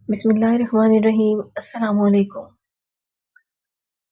بسم اللہ الرحمن الرحیم۔ السلام علیکم۔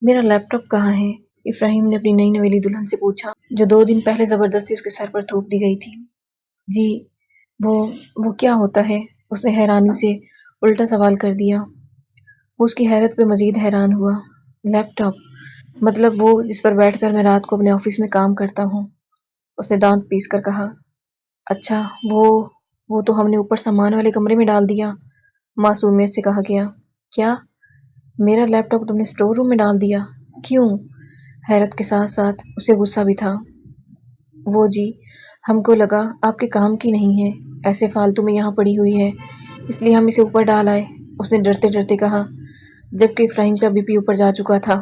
میرا لیپ ٹاپ کہاں ہے؟ ابراہیم نے اپنی نئی نویلی دلہن سے پوچھا جو 2 دن پہلے زبردستی اس کے سر پر تھوپ دی گئی تھی۔ جی وہ کیا ہوتا ہے؟ اس نے حیرانی سے الٹا سوال کر دیا۔ وہ اس کی حیرت پہ مزید حیران ہوا۔ لیپ ٹاپ مطلب وہ جس پر بیٹھ کر میں رات کو اپنے آفس میں کام کرتا ہوں، اس نے دانت پیس کر کہا۔ اچھا وہ تو ہم نے اوپر سامان والے کمرے میں ڈال دیا، معصومیت سے کہا گیا۔ کیا؟ میرا لیپ ٹاپ تم نے اسٹور روم میں ڈال دیا؟ کیوں؟ حیرت کے ساتھ ساتھ اسے غصہ بھی تھا۔ وہ جی، ہم کو لگا آپ کے کام کی نہیں ہے، ایسے فالتو میں یہاں پڑی ہوئی ہے، اس لیے ہم اسے اوپر ڈال آئے، اس نے ڈرتے ڈرتے کہا، جبکہ ابراہیم کا بی پی اوپر جا چکا تھا۔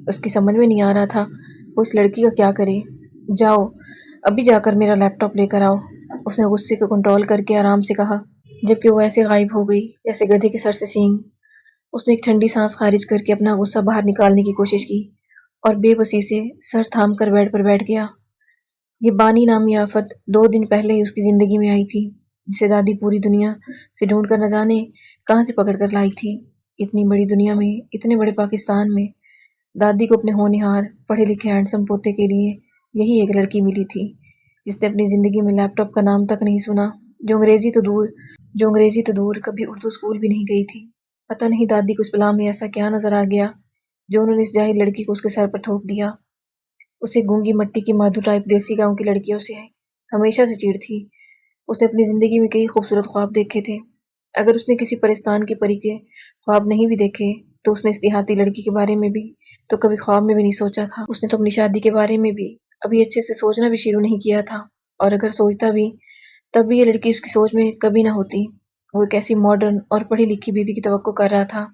اس کی سمجھ میں نہیں آ رہا تھا وہ اس لڑکی کا کیا کرے۔ جاؤ ابھی جا کر میرا لیپ ٹاپ لے کر آؤ، اس نے غصے کو کنٹرول کر کے آرام سے کہا، جبکہ وہ ایسے غائب ہو گئی جیسے گدھے کے سر سے سینگ۔ اس نے ایک ٹھنڈی سانس خارج کر کے اپنا غصہ باہر نکالنے کی کوشش کی اور بے بسی سے سر تھام کر بیڈ پر بیٹھ گیا۔ یہ بانی نامی آفت 2 دن پہلے ہی اس کی زندگی میں آئی تھی، جسے دادی پوری دنیا سے ڈھونڈ کر نہ جانے کہاں سے پکڑ کر لائی تھی۔ اتنی بڑی دنیا میں، اتنے بڑے پاکستان میں، دادی کو اپنے ہونہار پڑھے لکھے ہینڈسم پوتے کے لیے یہی ایک لڑکی ملی تھی جس نے اپنی زندگی میں لیپ ٹاپ کا نام تک نہیں سنا، جو انگریزی تو دور کبھی اردو اسکول بھی نہیں گئی تھی۔ پتہ نہیں دادی کو اس بلا میں ایسا کیا نظر آ گیا جو انہوں نے اس جاہل لڑکی کو اس کے سر پر تھوپ دیا۔ اسے گونگی مٹی کی مادھو ٹائپ دیسی گاؤں کی لڑکیوں سے ہمیشہ سے چڑ تھی۔ اس نے اپنی زندگی میں کئی خوبصورت خواب دیکھے تھے، اگر اس نے کسی پرستان کی پری کے خواب نہیں بھی دیکھے تو اس نے اس دیہاتی لڑکی کے بارے میں بھی تو کبھی خواب میں بھی نہیں سوچا تھا۔ اس نے تو اپنی شادی کے بارے میں بھی ابھی اچھے سے سوچنا بھی شروع نہیں کیا تھا، اور اگر سوچتا بھی تب بھی یہ لڑکی اس کی سوچ میں کبھی نہ ہوتی۔ وہ ایک ایسی ماڈرن اور پڑھی لکھی بیوی کی توقع کر رہا تھا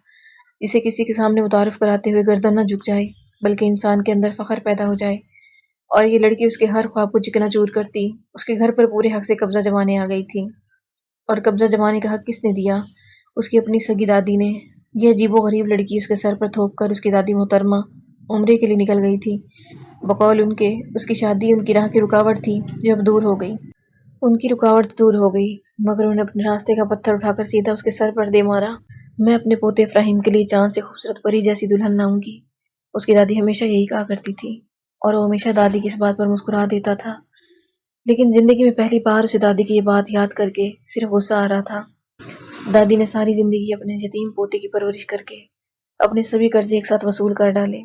جسے کسی کے سامنے متعارف کراتے ہوئے گردن نہ جھک جائے بلکہ انسان کے اندر فخر پیدا ہو جائے، اور یہ لڑکی اس کے ہر خواب کو چکنا چور کرتی۔ اس کے گھر پر پورے حق سے قبضہ جمانے آ گئی تھی، اور قبضہ جمانے کا حق کس نے دیا؟ اس کی اپنی سگی دادی نے۔ یہ عجیب و غریب لڑکی اس کے سر پر تھوپ کر اس کی دادی محترمہ عمرے کے لیے نکل گئی تھی۔ بقول ان کے اس کی شادی ان کی راہ کی رکاوٹ تھی جو اب دور ہو گئی۔ ان کی رکاوٹ دور ہو گئی مگر انہوں نے اپنے راستے کا پتھر اٹھا کر سیدھا اس کے سر پر دے مارا۔ میں اپنے پوتے ابراہیم کے لیے چاند سے خوبصورت پری جیسی دلہن لاؤں گی، اس کی دادی ہمیشہ یہی کہا کرتی تھی، اور وہ ہمیشہ دادی کی اس بات پر مسکرا دیتا تھا۔ لیکن زندگی میں پہلی بار اسے دادی کی یہ بات یاد کر کے صرف غصہ آ رہا تھا۔ دادی نے ساری زندگی اپنے یتیم پوتے کی پرورش کر کے اپنے سبھی قرضے ایک ساتھ وصول کر ڈالے۔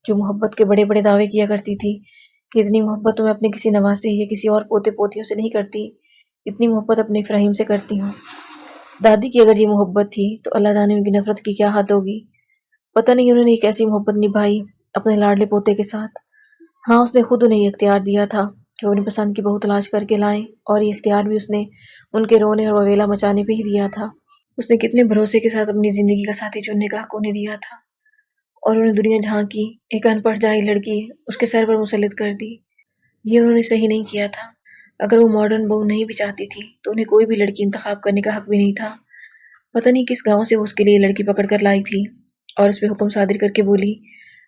جو محبت کے بڑے بڑے دعوے کیا کرتی تھی کہ اتنی محبت تو میں اپنے کسی نواسے یا کسی اور پوتے پوتیوں سے نہیں کرتی، اتنی محبت اپنے ابراہیم سے کرتی ہوں۔ دادی کی اگر یہ محبت تھی تو اللہ جانے ان کی نفرت کی کیا حد ہوگی۔ پتہ نہیں انہوں نے ایک ایسی محبت نبھائی اپنے لاڈلے پوتے کے ساتھ۔ ہاں، اس نے خود انہیں یہ اختیار دیا تھا کہ وہ اپنی پسند کی بہو تلاش کر کے لائیں، اور یہ اختیار بھی اس نے ان کے رونے اور وویلا مچانے پہ ہی دیا تھا۔ اس نے کتنے بھروسے کے ساتھ اپنی زندگی کا ساتھی چننے کا حق انہیں دیا تھا، اور انہیں دنیا جہاں کی ایک ان پڑھ جاہل لڑکی اس کے سر پر مسلط کر دی۔ یہ انہوں نے صحیح نہیں کیا تھا۔ اگر وہ ماڈرن بہو نہیں بھی چاہتی تھی تو انہیں کوئی بھی لڑکی انتخاب کرنے کا حق بھی نہیں تھا۔ پتہ نہیں کس گاؤں سے وہ اس کے لیے یہ لڑکی پکڑ کر لائی تھی اور اس پہ حکم صادر کر کے بولی،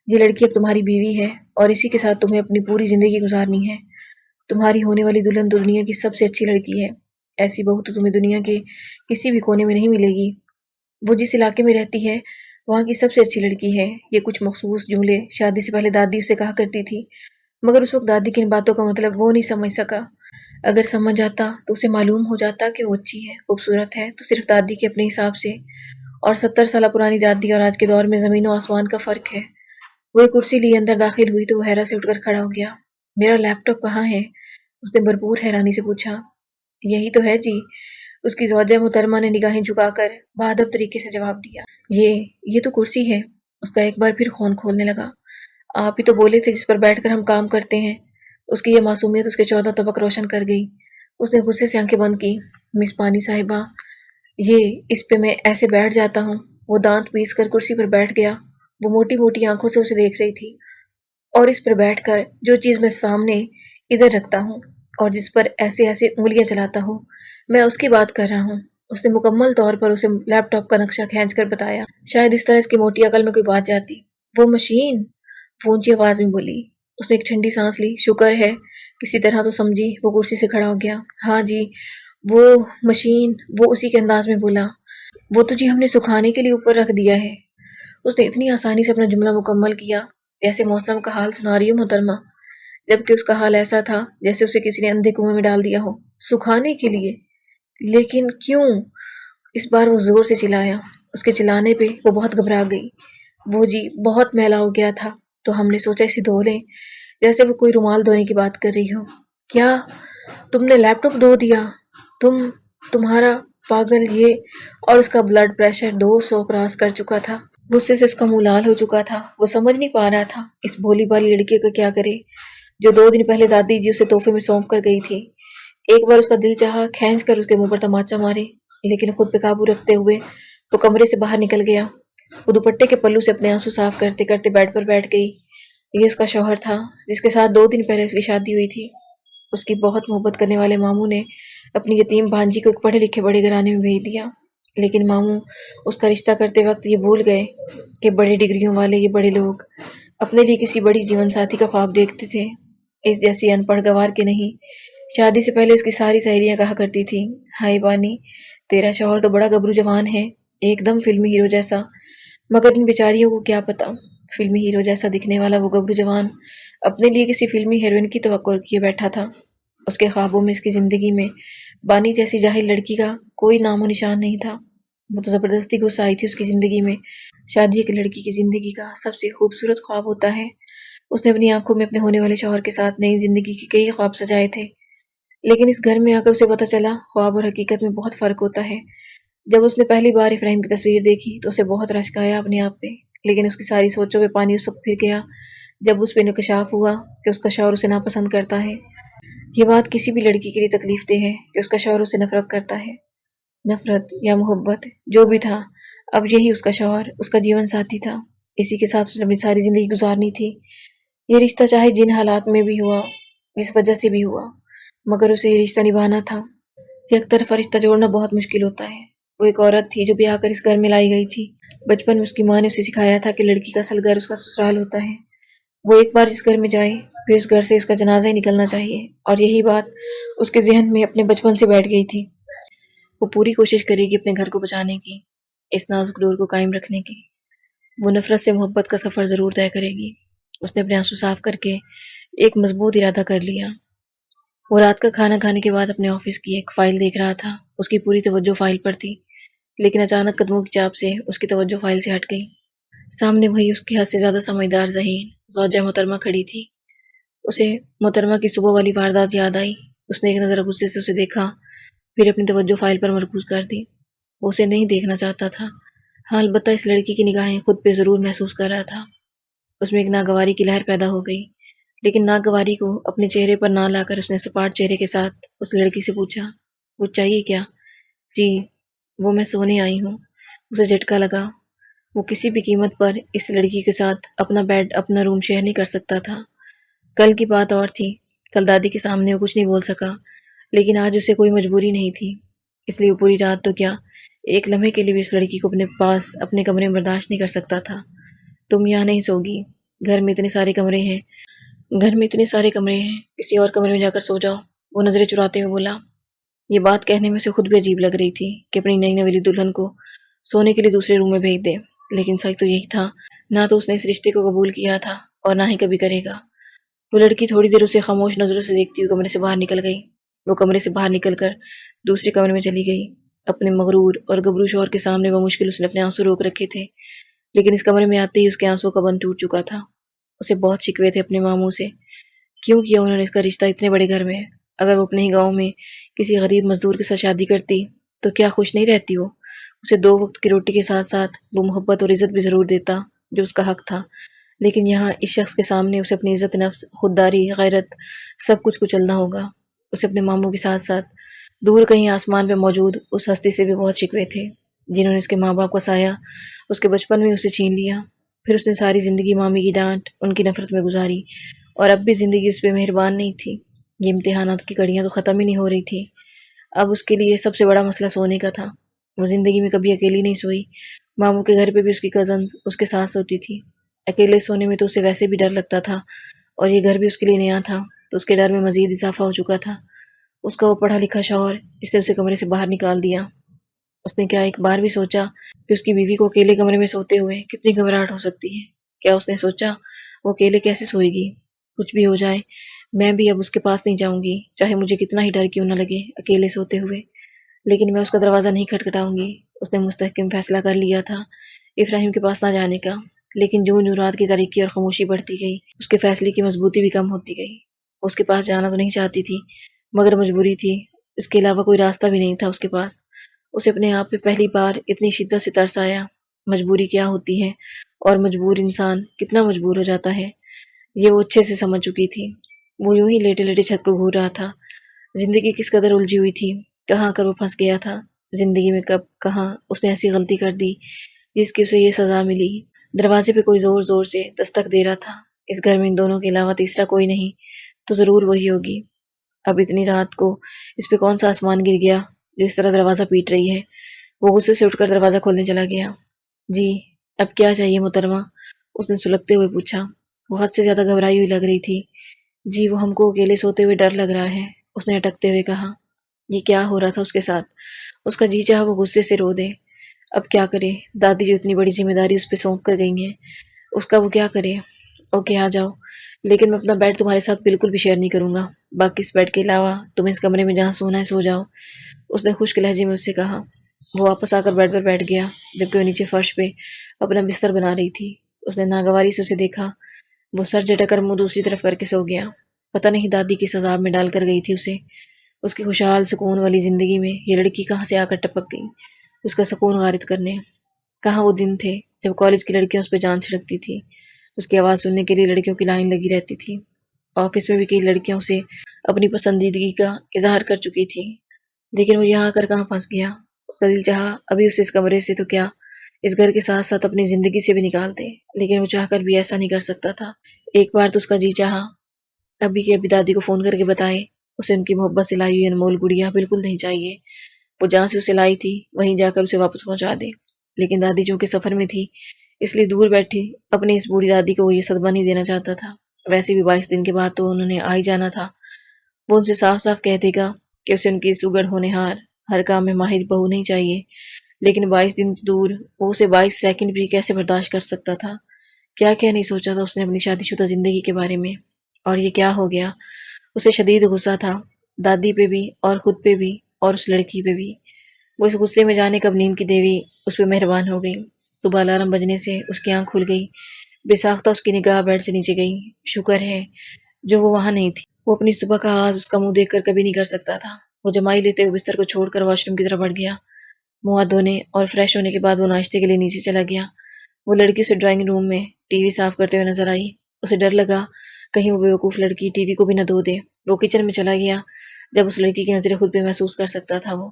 یہ لڑکی اب تمہاری بیوی ہے اور اسی کے ساتھ تمہیں اپنی پوری زندگی گزارنی ہے۔ تمہاری ہونے والی دلہن تو دنیا کی سب سے اچھی لڑکی ہے، ایسی بہو تو تمہیں دنیا کے کسی بھی کونے میں نہیں ملے گی۔ وہ جس علاقے میں رہتی ہے وہاں کی سب سے اچھی لڑکی ہے۔ یہ کچھ مخصوص جملے شادی سے پہلے دادی اسے کہا کرتی تھی، مگر اس وقت دادی کی ان باتوں کا مطلب وہ نہیں سمجھ سکا۔ اگر سمجھ جاتا تو اسے معلوم ہو جاتا کہ وہ اچھی ہے، خوبصورت ہے تو صرف دادی کے اپنے حساب سے، اور 70 سالہ پرانی دادی اور آج کے دور میں زمین و آسمان کا فرق ہے۔ وہ ایک کرسی لیے اندر داخل ہوئی تو وہ حیرت سے اٹھ کر کھڑا ہو گیا۔ میرا لیپ ٹاپ کہاں ہے؟ اس نے بھرپور حیرانی سے پوچھا۔ یہی تو ہے جی، اس کی زوجہ محترمہ نے نگاہیں جھکا کر بادب طریقے سے جواب دیا۔ یہ تو کرسی ہے۔ اس کا ایک بار پھر خون کھولنے لگا۔ آپ ہی تو بولے تھے جس پر بیٹھ کر ہم کام کرتے ہیں۔ اس کی یہ معصومیت اس کے 14 طبق روشن کر گئی۔ اس نے غصے سے آنکھیں بند کی۔ مس پانی صاحبہ، اس پہ میں ایسے بیٹھ جاتا ہوں۔ وہ دانت پیس کر کرسی پر بیٹھ گیا۔ وہ موٹی موٹی آنکھوں سے اسے دیکھ رہی تھی۔ اور اس پر بیٹھ کر جو چیز میں سامنے ادھر رکھتا ہوں اور جس پر ایسے ایسے انگلیاں چلاتا ہوں، میں اس کی بات کر رہا ہوں۔ اس نے مکمل طور پر اسے لیپ ٹاپ کا نقشہ کھینچ کر بتایا۔ شاید اس طرح اس کی موٹی عقل میں کوئی بات جاتی۔ وہ مشین، وہ اونچی آواز میں بولی۔ اس نے ایک ٹھنڈی سانس لی۔ شکر ہے کسی طرح تو سمجھی۔ وہ کرسی سے کھڑا ہو گیا۔ ہاں جی، وہ مشین، وہ اسی کے انداز میں بولا۔ وہ تو جی ہم نے سکھانے کے لیے اوپر رکھ دیا ہے۔ اس نے اتنی آسانی سے اپنا جملہ مکمل کیا جیسے موسم کا حال سنا رہی ہو محترمہ، جبکہ اس کا حال ایسا تھا جیسے اسے کسی نے اندھے کنویں میں ڈال دیا ہو۔ سکھانے کے لیے؟ لیکن کیوں؟ اس بار وہ زور سے چلایا۔ اس کے چلانے پہ وہ بہت گھبرا گئی۔ وہ جی بہت میلا ہو گیا تھا تو ہم نے سوچا اسے دھو لیں، جیسے وہ کوئی رومال دھونے کی بات کر رہی ہو۔ کیا تم نے لیپ ٹاپ دھو دیا؟ تمہارا پاگل یہ! اور اس کا بلڈ پریشر 200 کراس کر چکا تھا۔ غصے سے اس کا منہ لال ہو چکا تھا۔ وہ سمجھ نہیں پا رہا تھا اس بھولی بھالی لڑکی کا کیا کرے جو 2 دن پہلے دادی جی اسے تحفے میں سونپ کر گئی تھی۔ ایک بار اس کا دل چاہا کھینچ کر اس کے منہ پر تماچا مارے، لیکن خود پہ قابو رکھتے ہوئے وہ کمرے سے باہر نکل گیا۔ وہ دوپٹے کے پلو سے اپنے آنسو صاف کرتے کرتے بیڈ پر بیٹھ گئی۔ یہ اس کا شوہر تھا جس کے ساتھ 2 دن پہلے اس کی شادی ہوئی تھی۔ اس کی بہت محبت کرنے والے ماموں نے اپنی یتیم بھانجی کو ایک پڑھے لکھے بڑے گھرانے میں بھیج دیا، لیکن ماموں اس کا رشتہ کرتے وقت یہ بھول گئے کہ بڑی ڈگریوں والے یہ بڑے لوگ اپنے لیے کسی بڑی جیون ساتھی کا خواب دیکھتے تھے، اس جیسی ان پڑھ گوار کے نہیں۔ شادی سے پہلے اس کی ساری سہیلیاں کہا کرتی تھیں، ہائے بانی تیرا شوہر تو بڑا گبرو جوان ہے، ایک دم فلمی ہیرو جیسا۔ مگر ان بیچاریوں کو کیا پتا فلمی ہیرو جیسا دکھنے والا وہ گبرو جوان اپنے لیے کسی فلمی ہیروئن کی توقع کیے بیٹھا تھا۔ اس کے خوابوں میں اس کی زندگی میں بانی جیسی جاہل لڑکی کا کوئی نام و نشان نہیں تھا۔ وہ تو زبردستی گھس آئی تھی اس کی زندگی میں۔ شادی ایک لڑکی کی زندگی کا سب سے خوبصورت خواب ہوتا ہے۔ اس نے اپنی آنکھوں میں اپنے ہونے والے شوہر کے ساتھ نئی زندگی کے کئی خواب سجائے تھے، لیکن اس گھر میں آ کر اسے پتہ چلا خواب اور حقیقت میں بہت فرق ہوتا ہے۔ جب اس نے پہلی بار افراہیم کی تصویر دیکھی تو اسے بہت رشک آیا اپنے آپ پہ، لیکن اس کی ساری سوچوں پہ پانی اس وقت پھر گیا جب اس پہ انکشاف ہوا کہ اس کا شوہر اسے ناپسند کرتا ہے۔ یہ بات کسی بھی لڑکی کے لیے تکلیف دہ ہے کہ اس کا شوہر اسے نفرت کرتا ہے۔ نفرت یا محبت جو بھی تھا، اب یہی اس کا شوہر، اس کا جیون ساتھی تھا۔ اسی کے ساتھ اس نے اپنی ساری زندگی گزارنی تھی۔ یہ رشتہ چاہے جن حالات میں بھی ہوا، جس وجہ سے بھی ہوا، مگر اسے یہ رشتہ نبھانا تھا۔ یک طرفہ رشتہ جوڑنا بہت مشکل ہوتا ہے۔ وہ ایک عورت تھی جو بیاہ کر اس گھر میں لائی گئی تھی۔ بچپن میں اس کی ماں نے اسے سکھایا تھا کہ لڑکی کا اصل گھر اس کا سسرال ہوتا ہے۔ وہ ایک بار جس گھر میں جائے پھر اس گھر سے اس کا جنازہ ہی نکلنا چاہیے، اور یہی بات اس کے ذہن میں اپنے بچپن سے بیٹھ گئی تھی۔ وہ پوری کوشش کرے گی اپنے گھر کو بچانے کی، اس نازک ڈور کو قائم رکھنے کی۔ وہ نفرت سے محبت کا سفر ضرور طے کرے گی۔ اس نے اپنے آنسو صاف کر کے ایک مضبوط ارادہ کر لیا۔ وہ رات کا کھانا کھانے کے بعد اپنے آفس کی ایک فائل دیکھ رہا تھا۔ اس کی پوری توجہ فائل پر تھی، لیکن اچانک قدموں کی چاپ سے اس کی توجہ فائل سے ہٹ گئی۔ سامنے وہی اس کی حد سے زیادہ سمجھدار ذہین زوجہ محترمہ کھڑی تھی۔ اسے محترمہ کی صبح والی واردات یاد آئی۔ اس نے ایک نظر غصے سے اسے دیکھا، پھر اپنی توجہ فائل پر مرکوز کر دی۔ وہ اسے نہیں دیکھنا چاہتا تھا، ہاں البتہ اس لڑکی کی نگاہیں خود پہ ضرور محسوس کر رہا تھا۔ اس میں ایک ناگواری کی لہر پیدا ہو گئی، لیکن ناگواری کو اپنے چہرے پر نہ لا کر اس نے سپاٹ چہرے کے ساتھ اس لڑکی سے پوچھا، وہ چاہیے کیا؟ جی وہ میں سونے آئی ہوں۔ اسے جھٹکا لگا۔ وہ کسی بھی قیمت پر اس لڑکی کے ساتھ اپنا بیڈ اپنا روم شیئر نہیں کر سکتا تھا۔ کل کی بات اور تھی، کل دادی کے سامنے وہ کچھ نہیں بول سکا، لیکن آج اسے کوئی مجبوری نہیں تھی، اس لیے وہ پوری رات تو کیا ایک لمحے کے لیے بھی اس لڑکی کو اپنے پاس اپنے کمرے میں برداشت نہیں کر سکتا تھا۔ تم یہاں نہیں سوگی، گھر میں اتنے سارے کمرے ہیں، کسی اور کمرے میں جا کر سو جاؤ۔ وہ نظریں چراتے ہوئے بولا۔ یہ بات کہنے میں اسے خود بھی عجیب لگ رہی تھی کہ اپنی نئی نویلی دلہن کو سونے کے لیے دوسرے روم میں بھیج دے، لیکن سچ تو یہی تھا، نہ تو اس نے اس رشتے کو قبول کیا تھا اور نہ ہی کبھی کرے گا۔ وہ لڑکی تھوڑی دیر اسے خاموش نظروں سے دیکھتی ہوئی کمرے سے باہر نکل گئی۔ وہ کمرے سے باہر نکل کر دوسرے کمرے میں چلی گئی۔ اپنے مغرور اور گبرو شوہر کے سامنے بمشکل اس نے اپنے آنسو روک رکھے تھے، لیکن اس کمرے میں آتے ہی اس کے آنسو کا بند ٹوٹ چکا تھا۔ اسے بہت شکوے تھے اپنے ماموں سے، کیوں کیا انہوں نے اس کا رشتہ اتنے بڑے گھر میں؟ اگر وہ اپنے ہی گاؤں میں کسی غریب مزدور کے ساتھ شادی کرتی تو کیا خوش نہیں رہتی وہ؟ اسے 2 وقت کی روٹی کے ساتھ ساتھ وہ محبت اور عزت بھی ضرور دیتا جو اس کا حق تھا، لیکن یہاں اس شخص کے سامنے اسے اپنی عزت نفس، خودداری، غیرت، سب کچھ کچلنا ہوگا۔ اسے اپنے ماموں کے ساتھ ساتھ دور کہیں آسمان پہ موجود اس ہستی سے بھی بہت شکوے تھے جنہوں نے اس کے ماں باپ کا سایہ اس کے بچپن میں اسے چھین لیا۔ پھر اس نے ساری زندگی مامی کی ڈانٹ، ان کی نفرت میں گزاری، اور اب بھی زندگی اس پہ مہربان نہیں تھی۔ یہ امتحانات کی کڑیاں تو ختم ہی نہیں ہو رہی تھی۔ اب اس کے لیے سب سے بڑا مسئلہ سونے کا تھا۔ وہ زندگی میں کبھی اکیلی نہیں سوئی، ماموں کے گھر پہ بھی اس کی کزنز اس کے ساتھ سوتی تھی۔ اکیلے سونے میں تو اسے ویسے بھی ڈر لگتا تھا، اور یہ گھر بھی اس کے لیے نیا تھا تو اس کے ڈر میں مزید اضافہ ہو چکا تھا۔ اس کا وہ پڑھا لکھا شوہر اس سے اسے کمرے سے باہر نکال دیا۔ اس نے کیا ایک بار بھی سوچا کہ اس کی بیوی کو اکیلے کمرے میں سوتے ہوئے کتنی گھبراہٹ ہو سکتی ہے؟ کیا اس نے سوچا وہ اکیلے کیسے سوئے گی؟ کچھ بھی ہو جائے میں بھی اب اس کے پاس نہیں جاؤں گی، چاہے مجھے کتنا ہی ڈر کیوں نہ لگے اکیلے سوتے ہوئے، لیکن میں اس کا دروازہ نہیں کھٹکھٹاؤں گی۔ اس نے مستحکم فیصلہ کر لیا تھا ابراہیم کے پاس نہ جانے کا، لیکن جوں جوں رات کی تاریکی اور خاموشی بڑھتی گئی اس کے فیصلے کی مضبوطی بھی کم ہوتی گئی۔ اس کے پاس جانا تو نہیں چاہتی تھی، مگر مجبوری تھی، اس کے علاوہ کوئی راستہ بھی نہیں تھا اس کے پاس۔ اسے اپنے آپ پہ پہلی بار اتنی شدت سے ترس آیا، مجبوری کیا ہوتی ہے اور مجبور انسان کتنا مجبور ہو جاتا ہے، یہ وہ اچھے سے سمجھ چکی تھی۔ وہ یوں ہی لیٹے لیٹے چھت کو گھور رہا تھا۔ زندگی کس قدر الجھی ہوئی تھی، کہاں کر وہ پھنس گیا تھا، زندگی میں کب کہاں اس نے ایسی غلطی کر دی جس کی اسے یہ سزا ملی۔ دروازے پہ کوئی زور زور سے دستک دے رہا تھا۔ اس گھر میں ان دونوں کے علاوہ تیسرا کوئی نہیں تو ضرور وہی ہوگی۔ اب اتنی رات کو اس پہ کون سا آسمان گر گیا جو اس طرح دروازہ پیٹ رہی ہے؟ وہ غصے سے اٹھ کر دروازہ کھولنے چلا گیا۔ جی اب کیا چاہیے محترمہ؟ اس نے سلگتے ہوئے پوچھا۔ وہ حد سے زیادہ گھبرائی ہوئی لگ رہی تھی۔ جی وہ ہم کو اکیلے سوتے ہوئے ڈر لگ رہا ہے، اس نے اٹکتے ہوئے کہا۔ یہ کیا ہو رہا تھا اس کے ساتھ؟ اس کا جی چاہا وہ غصے سے رو دے، اب کیا کرے؟ دادی جو اتنی بڑی ذمہ داری اس پہ سونپ کر گئی ہیں، اس کا وہ کیا کرے؟ اوکے آ جاؤ، لیکن میں اپنا بیڈ تمہارے ساتھ بالکل بھی شیئر نہیں کروں گا، باقی اس بیڈ کے علاوہ تم اس کمرے میں جہاں سونا ہے سو جاؤ، اس نے خشک لہجے میں اس سے کہا۔ وہ واپس آ کر بیڈ پر بیٹھ گیا، جبکہ وہ نیچے فرش پہ اپنا بستر بنا رہی تھی۔ اس نے ناگواری سے اسے دیکھا، وہ سر جھٹک کر منہ دوسری طرف کر کے سو گیا۔ پتہ نہیں دادی کس عذاب میں ڈال کر گئی تھی اسے، اس کی خوشحال سکون والی زندگی میں یہ لڑکی کہاں سے آ کر ٹپک گئی اس کا سکون غارت کرنے۔ کہاں وہ دن تھے جب کالج کی لڑکیاں اس پہ جان چھڑکتی تھی، اس کی آواز سننے کے لیے لڑکیوں کی لائن لگی رہتی تھی۔ آفس میں بھی کئی لڑکیوں سے اپنی پسندیدگی کا اظہار کر چکی تھی، لیکن وہ یہاں آ کر کہاں پھنس گیا؟ اس کا دل چاہا ابھی اسے اس کمرے سے تو کیا، اس گھر کے ساتھ ساتھ اپنی زندگی سے بھی نکال دے، لیکن وہ چاہ کر بھی ایسا نہیں کر سکتا تھا۔ ایک بار تو اس کا جی چاہا ابھی کہ ابھی دادی کو فون کر کے بتائے اسے ان کی محبت سے لائی ہوئی انمول گڑیا بالکل نہیں چاہیے، وہ جہاں سے اسے لائی تھی وہیں جا کر اسے واپس پہنچا دے، لیکن دادی چونکہ سفر میں تھی اس لیے دور بیٹھی اپنی اس بوڑھی دادی کو وہ یہ صدمہ نہیں دینا چاہتا تھا۔ ویسے بھی 22 دن کے بعد تو انہوں نے آ ہی جانا تھا، وہ ان سے صاف صاف کہہ دے گا کہ اسے ان کی سگڑ ہونہار ہر کام میں ماہر بہو نہیں چاہیے، لیکن 22 دن دور وہ اسے 22 سیکنڈ بھی کیسے برداشت کر سکتا تھا؟ کیا کیا نہیں سوچا تھا اس نے اپنی شادی شدہ زندگی کے بارے میں، اور یہ کیا ہو گیا؟ اسے شدید غصہ تھا، دادی پہ بھی اور خود پہ بھی اور اس لڑکی پہ بھی۔ وہ اس غصے میں جانے کب نیند کی دیوی اس پہ مہربان ہو گئی۔ صبح الارم بجنے سے اس کی آنکھ کھل گئی، بے ساختہ اس کی نگاہ بیڈ سے نیچے گئی۔ شکر ہے جو وہ وہاں نہیں تھی، وہ اپنی صبح کا آغاز اس کا منہ دیکھ کر کبھی نہیں کر سکتا تھا۔ وہ جمائی لیتے ہوئے بستر کو چھوڑ کر واش روم کی طرف بڑھ گیا۔ منہ ہاتھ دھونے اور فریش ہونے کے بعد وہ ناشتے کے لیے نیچے چلا گیا۔ وہ لڑکی اسے ڈرائنگ روم میں ٹی وی صاف کرتے ہوئے نظر آئی۔ اسے ڈر لگا کہیں وہ بیوقوف لڑکی ٹی وی کو بھی نہ دھو دے۔ وہ کچن میں چلا گیا، جب اس لڑکی کی نظریں خود پہ محسوس کر سکتا تھا۔ وہ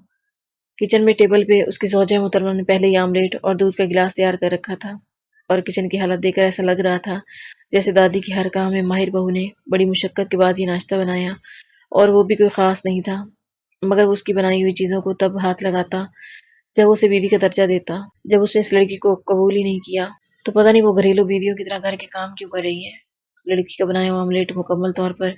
کچن میں ٹیبل پہ اس کی زوجہ محترمہ نے پہلے ہی آملیٹ اور دودھ کا گلاس تیار کر رکھا تھا، اور کچن کی حالت دیکھ کر ایسا لگ رہا تھا جیسے دادی کی ہر کام میں ماہر بہو نے بڑی مشقت کے بعد یہ ناشتہ بنایا، اور وہ بھی کوئی خاص نہیں تھا، مگر وہ اس کی بنائی ہوئی چیزوں کو تب ہاتھ لگاتا جب اسے بیوی کا درجہ دیتا۔ جب اس نے اس لڑکی کو قبول ہی نہیں کیا تو پتہ نہیں وہ گھریلو بیویوں کی طرح گھر کے کام کیوں کر رہی ہے۔ اس لڑکی کا بنایا ہوا آملیٹ مکمل طور پر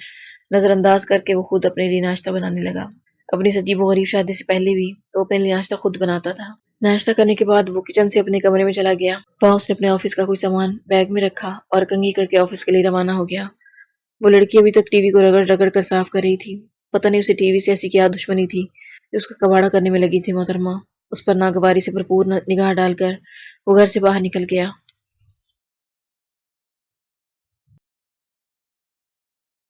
نظر انداز کر کے وہ خود اپنے لیے ناشتہ بنانے لگا۔ اپنی اس عجیب و غریب شادی سے پہلے بھی وہ اپنے لیے ناشتہ خود بناتا تھا۔ ناشتہ کرنے کے بعد وہ کچن سے اپنے کمرے میں چلا گیا۔ وہاں اس نے اپنے آفس کا کوئی سامان بیگ میں رکھا اور کنگھی کر کے آفس کے لیے روانہ ہو گیا۔ وہ لڑکی ابھی تک ٹی وی کو رگڑ رگڑ کر صاف کر رہی تھی۔ پتہ نہیں اسے ٹی وی سے ایسی کیا دشمنی تھی جو اس کا کباڑہ کرنے میں لگی تھی۔ محترمہ اس پر ناگواری سے بھرپور نگاہ ڈال کر وہ گھر سے باہر نکل گیا۔